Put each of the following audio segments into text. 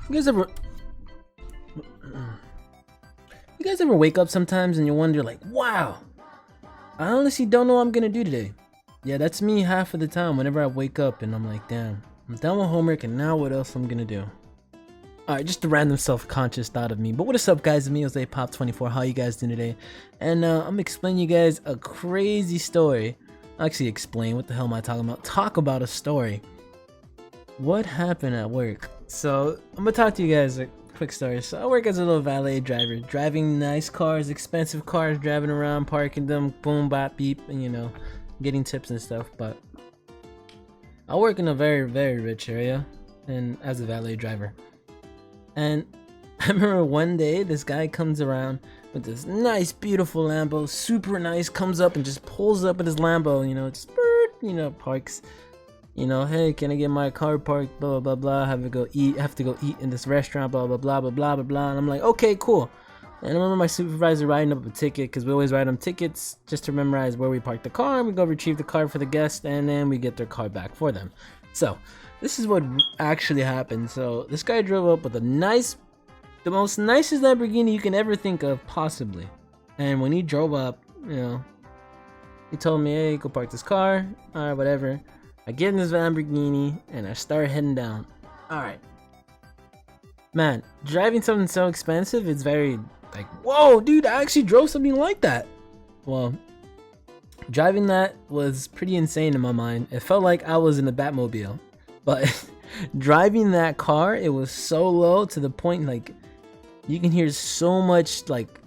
You guys ever wake up sometimes and you wonder like, wow, I honestly don't know what I'm gonna do today. Yeah, that's me half of the time whenever I wake up and I'm like, damn, I'm done with homework and now what else I'm gonna do? Alright, just a random self-conscious thought of me. But what is up, guys? It's me, Jose Pop24. How you guys doing today? And I'm explaining you guys a crazy story. Actually, explain what the hell am I talking about? Talk about a story. What happened at work? So I'm gonna talk to you guys a quick story. So I work as a little valet driver, driving nice cars, expensive cars, driving around, parking them, boom, bop, beep, and you know, getting tips and stuff. But I work in a very, very rich area, and as a valet driver. And I remember one day this guy comes around with this nice, beautiful Lambo, super nice, comes up and just pulls up in his Lambo, you know, just, parks, you know, hey, can I get my car parked, blah, blah, blah, blah, have to go eat in this restaurant, blah, blah, blah, blah, blah, blah, blah, and I'm like, okay, cool. And I remember my supervisor writing up a ticket, because we always write them tickets just to memorize where we park the car, and we go retrieve the car for the guest, and then we get their car back for them. So this is what actually happened. So this guy drove up with the most nicest Lamborghini you can ever think of, possibly. And when he drove up, you know, he told me, hey, go park this car, alright, whatever. I get in this Lamborghini and I start heading down. Alright, man, driving something so expensive, it's very like, whoa, dude, I actually drove something like that. Well, driving that was pretty insane in my mind. It felt like I was in the Batmobile. But driving that car, it was so low to the point like you can hear so much like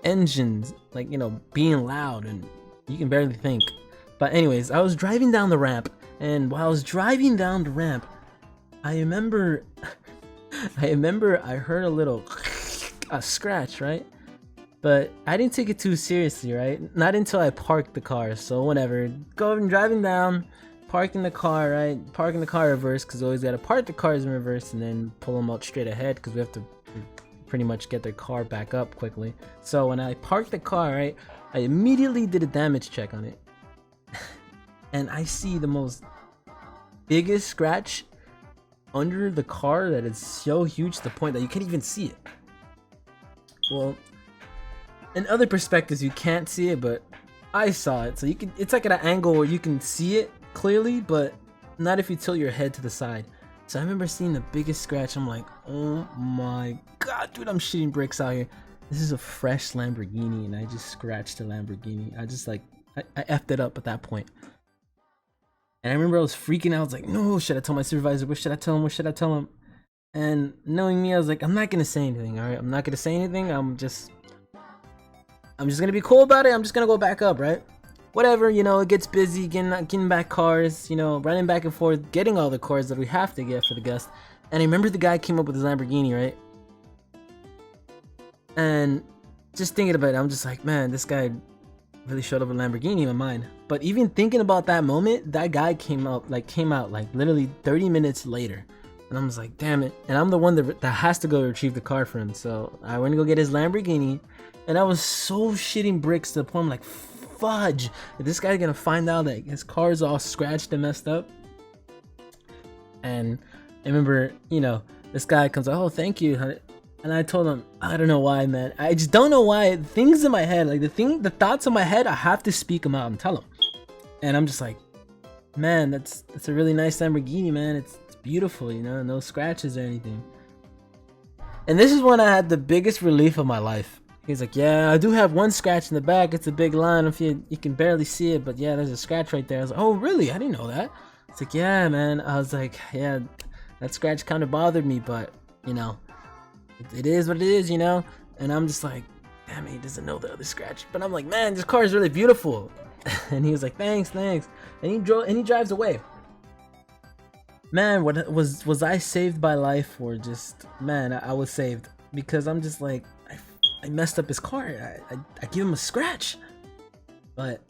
engines, like, you know, being loud, and you can barely think. But anyways, I was driving down the ramp, and while I was driving down the ramp, I remember I heard a little scratch, right? But I didn't take it too seriously, right? Not until I parked the car. So whatever, driving down, parking the car, right? Parking the car reverse, because we always gotta park the cars in reverse and then pull them out straight ahead, because we have to pretty much get their car back up quickly. So when I parked the car, right, I immediately did a damage check on it. And I see the biggest scratch under the car that is so huge to the point that you can't even see it. Well, in other perspectives you can't see it, but I saw it. So you can, it's like at an angle where you can see it clearly, but not if you tilt your head to the side. So I remember seeing the biggest scratch. I'm like, oh my god, dude, I'm shitting bricks out here. This is a fresh Lamborghini and I just scratched the Lamborghini. I just like, I effed it up at that point. And I remember I was freaking out. I was like, no, should I tell my supervisor? What should I tell him? What should I tell him? And knowing me, I was like, I'm not gonna say anything, alright? I'm not gonna say anything. I'm just gonna be cool about it. I'm just gonna go back up, right? Whatever, you know, it gets busy getting back cars, you know, running back and forth, getting all the cars that we have to get for the guest. And I remember the guy came up with his Lamborghini, right? And just thinking about it, I'm just like, man, this guy really showed up a Lamborghini in my mind. But even thinking about that moment, that guy came out like literally 30 minutes later. And I'm just like, damn it. And I'm the one that has to go retrieve the car for him. So I went to go get his Lamborghini. And I was so shitting bricks to the point I'm like, fudge, is this guy gonna find out that his car is all scratched and messed up? And I remember, you know, this guy comes like, oh, thank you. And I told him, I don't know why, man. I just don't know why. Things in my head, like the thoughts in my head, I have to speak them out and tell him. And I'm just like, man, that's a really nice Lamborghini, man. It's beautiful, you know, no scratches or anything. And this is when I had the biggest relief of my life. He's like, yeah, I do have one scratch in the back. It's a big line. If you can barely see it, but yeah, there's a scratch right there. I was like, oh, really? I didn't know that. It's like, yeah, man. I was like, yeah, that scratch kind of bothered me, but you know, it is what it is, you know. And I'm just like, damn it, he doesn't know the other scratch. But I'm like, man, this car is really beautiful. And he was like, thanks. And he drives away. Man, was I saved by life, or just, man, I was saved, because I'm just like, I messed up his car. I give him a scratch, but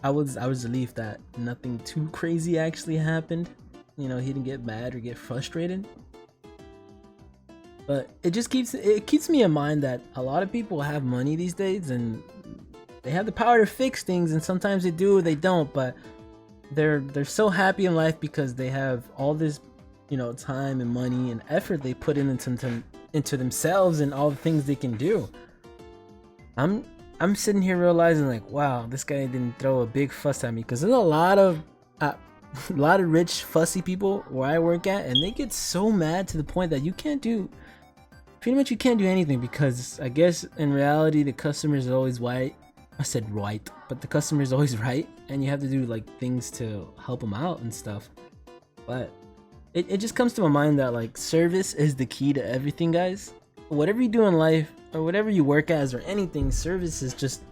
I was relieved that nothing too crazy actually happened. You know, he didn't get mad or get frustrated. But it keeps me in mind that a lot of people have money these days and they have the power to fix things, and sometimes they do or they don't, but they're so happy in life because they have all this you know, time and money and effort they put into themselves and all the things they can do. I'm sitting here realizing like, wow, this guy didn't throw a big fuss at me, because there's a lot of rich fussy people where I work at, and they get so mad to the point that you can't do pretty much anything, because I guess in reality the customer is always right. I said right, but the customer is always right, and you have to do like things to help them out and stuff. But it just comes to my mind that like service is the key to everything, guys. Whatever you do in life or whatever you work as or anything, service is just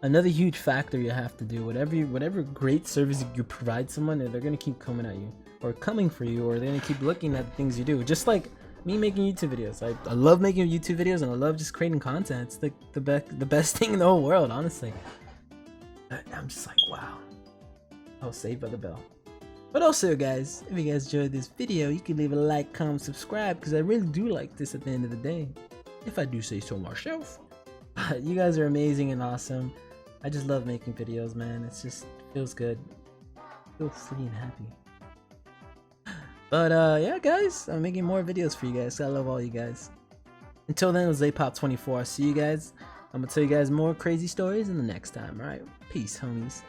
another huge factor you have to do. Whatever great service you provide someone, they're gonna keep coming at you or coming for you, or they're gonna keep looking at the things you do. Just like me making YouTube videos. I love making YouTube videos, and I love just creating content. It's like the best thing in the whole world, honestly. I'm just like, wow. I was saved by the bell. But also, guys, if you guys enjoyed this video, you can leave a like, comment, subscribe, because I really do like this at the end of the day, if I do say so myself. You guys are amazing and awesome. I just love making videos, man. It's just feels good. Feel free and happy. But yeah, guys, I'm making more videos for you guys. I love all you guys. Until then, it was Apop24. I'll see you guys. I'm gonna tell you guys more crazy stories in the next time. All right, peace, homies.